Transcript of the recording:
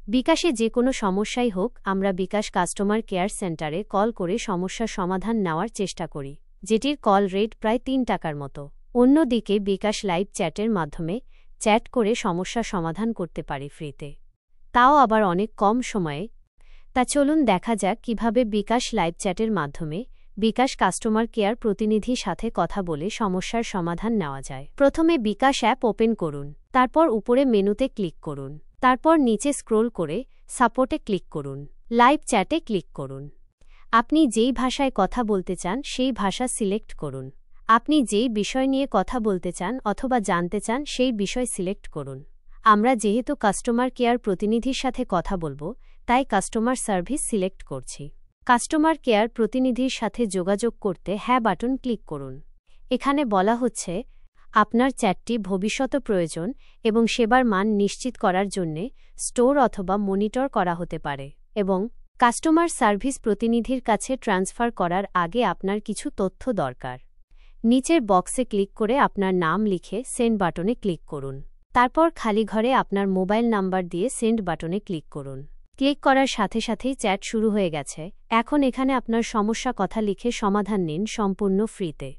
বিকাশে যে কোনো সমস্যাই হোক, আমরা বিকাশ কাস্টমার কেয়ার সেন্টারে কল করে সমস্যার সমাধান নেওয়ার চেষ্টা করি, যেটির কল রেট প্রায় ৩ টাকার মতো। অন্যদিকে বিকাশ লাইভ চ্যাটের মাধ্যমে চ্যাট করে সমস্যার সমাধান করতে পারি ফ্রিতে, তাও আবার অনেক কম সময়ে। তা চলুন দেখা যাক কিভাবে বিকাশ লাইভ চ্যাটের মাধ্যমে বিকাশ কাস্টমার কেয়ার প্রতিনিধির সাথে কথা বলে সমস্যার সমাধান নেওয়া যায়। প্রথমে বিকাশ অ্যাপ ওপেন করুন, তারপর উপরে মেনুতে ক্লিক করুন, তারপর নিচে স্ক্রোল করে সাপোর্টে ক্লিক করুন, লাইভ চ্যাটে ক্লিক করুন। আপনি যেই ভাষায় কথা বলতে চান সেই ভাষা সিলেক্ট করুন। আপনি যেই বিষয় নিয়ে কথা বলতে চান অথবা জানতে চান সেই বিষয় সিলেক্ট করুন। আমরা যেহেতু কাস্টমার কেয়ার প্রতিনিধির সাথে কথা বলবো, তাই কাস্টমার সার্ভিস সিলেক্ট করছি। কাস্টমার কেয়ার প্রতিনিধির সাথে যোগাযোগ করতে হ্যাঁ বাটন ক্লিক করুন। এখানে বলা হচ্ছে আপনার চ্যাটটি ভবিষ্যতে প্রয়োজন এবং সেবার মান নিশ্চিত করার জন্যে স্টোর অথবা মনিটর করা হতে পারে, এবং কাস্টমার সার্ভিস প্রতিনিধির কাছে ট্রান্সফার করার আগে আপনার কিছু তথ্য দরকার। নিচের বক্সে ক্লিক করে আপনার নাম লিখে সেন্ড বাটনে ক্লিক করুন। তারপর খালি ঘরে আপনার মোবাইল নাম্বার দিয়ে সেন্ড বাটনে ক্লিক করুন। ক্লিক করার সাথে সাথেই চ্যাট শুরু হয়ে গেছে। এখন এখানে আপনার সমস্যা কথা লিখে সমাধান নিন সম্পূর্ণ ফ্রিতে।